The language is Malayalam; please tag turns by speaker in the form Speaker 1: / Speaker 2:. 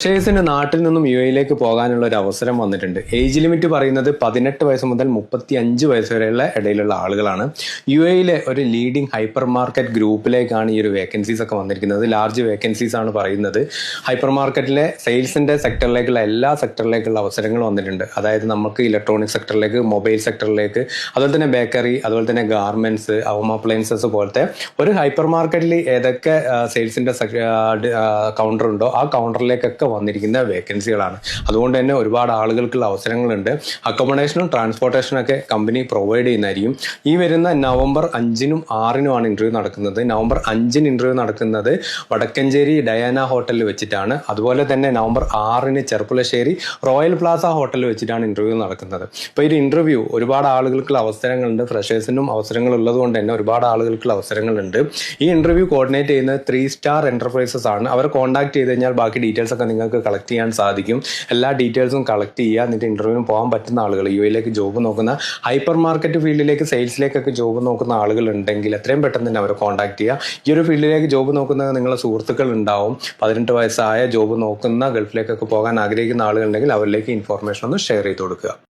Speaker 1: ഫ്രഷേഴ്സിന് നാട്ടിൽ നിന്നും യുഎയിലേക്ക് പോകാനുള്ള ഒരു അവസരം വന്നിട്ടുണ്ട്. ഏജ് ലിമിറ്റ് പറയുന്നത് 18 വയസ്സ് മുതൽ 35 വയസ്സ് വരെയുള്ള ഇടയിലുള്ള ആളുകളാണ്. യുഎയിലെ ഒരു ലീഡിംഗ് ഹൈപ്പർ മാർക്കറ്റ് ഗ്രൂപ്പിലേക്കാണ് ഈ ഒരു വേക്കൻസീസ് ഒക്കെ വന്നിരിക്കുന്നത്. ലാർജ് വേക്കൻസീസ് ആണ് പറയുന്നത്. ഹൈപ്പർ മാർക്കറ്റിലെ സെയിൽസിന്റെ സെക്ടറിലേക്കുള്ള എല്ലാ സെക്ടറിലേക്കുള്ള അവസരങ്ങൾ വന്നിട്ടുണ്ട്. അതായത് നമുക്ക് ഇലക്ട്രോണിക് സെക്ടറിലേക്ക്, മൊബൈൽ സെക്ടറിലേക്ക്, അതുപോലെ തന്നെ ബേക്കറി, അതുപോലെ തന്നെ ഗാർമെന്റ്സ്, ഹോം അപ്ലയൻസസ് പോലത്തെ ഒരു ഹൈപ്പർ മാർക്കറ്റിൽ ഏതൊക്കെ സെയിൽസിന്റെ കൗണ്ടർ ഉണ്ടോ ആ കൗണ്ടറിലേക്കൊക്കെ വന്നിരിക്കുന്ന വേക്കൻസികളാണ്. അതുകൊണ്ട് തന്നെ ഒരുപാട് ആളുകൾക്കുള്ള അവസരങ്ങളുണ്ട്. അക്കോമഡേഷനും ട്രാൻസ്പോർട്ടേഷനും ഒക്കെ കമ്പനി പ്രൊവൈഡ് ചെയ്യുന്നതായിരിക്കും. ഈ വരുന്ന നവംബർ 5-നും 6-നുമാണ് ഇന്റർവ്യൂ നടക്കുന്നത്. നവംബർ 5-ന് ഇന്റർവ്യൂ നടക്കുന്നത് വടക്കഞ്ചേരി ഡയാന ഹോട്ടലിൽ വെച്ചിട്ടാണ്. അതുപോലെ തന്നെ നവംബർ 6-ന് ചെർപ്പുളശ്ശേരി റോയൽ പ്ലാസ ഹോട്ടലിൽ വെച്ചിട്ടാണ് ഇന്റർവ്യൂ നടക്കുന്നത്. ഇപ്പോൾ ഈ ഇന്റർവ്യൂ ഒരുപാട് ആളുകൾക്കുള്ള അവസരങ്ങളുണ്ട്. ഫ്രഷേഴ്സിനും അവസരങ്ങൾ ഉള്ളത് കൊണ്ട് തന്നെ ഒരുപാട് ആളുകൾക്കുള്ള അവസരങ്ങളുണ്ട്. ഈ ഇന്റർവ്യൂ കോർഡിനേറ്റ് ചെയ്യുന്നത് 3 സ്റ്റാർ എന്റർപ്രൈസസ് ആണ്. അവരെ കോൺടാക്ട് ചെയ്ത് കഴിഞ്ഞാൽ ബാക്കി ഡീറ്റെയിൽസ് ഒക്കെ നിങ്ങൾക്ക് കളക്ട് ചെയ്യാൻ സാധിക്കും. എല്ലാ ഡീറ്റെയിൽസും കളക്ട് ചെയ്യുക. എന്നിട്ട് ഇന്റർവ്യൂവിന് പോകാൻ പറ്റുന്ന ആളുകൾ, യുഎയിലേക്ക് ജോബ് നോക്കുന്ന, ഹൈപ്പർ മാർക്കറ്റ് ഫീൽഡിലേക്ക്, സെയിൽസിലേക്കൊക്കെ ജോബ് നോക്കുന്ന ആളുകൾ ഉണ്ടെങ്കിൽ എത്രയും പെട്ടെന്ന് തന്നെ അവരെ കോൺടാക്ട് ചെയ്യുക. ഈ ഒരു ഫീൽഡിലേക്ക് ജോബ് നോക്കുന്ന നിങ്ങളുടെ സുഹൃത്തുക്കൾ ഉണ്ടാവും. 18 വയസ്സായ ജോബ് നോക്കുന്ന, ഗൾഫിലേക്കൊക്കെ പോകാൻ ആഗ്രഹിക്കുന്ന ആളുകളുണ്ടെങ്കിൽ അവരിലേക്ക് ഇൻഫോർമേഷൻ ഒന്ന് ഷെയർ ചെയ്ത് കൊടുക്കുക.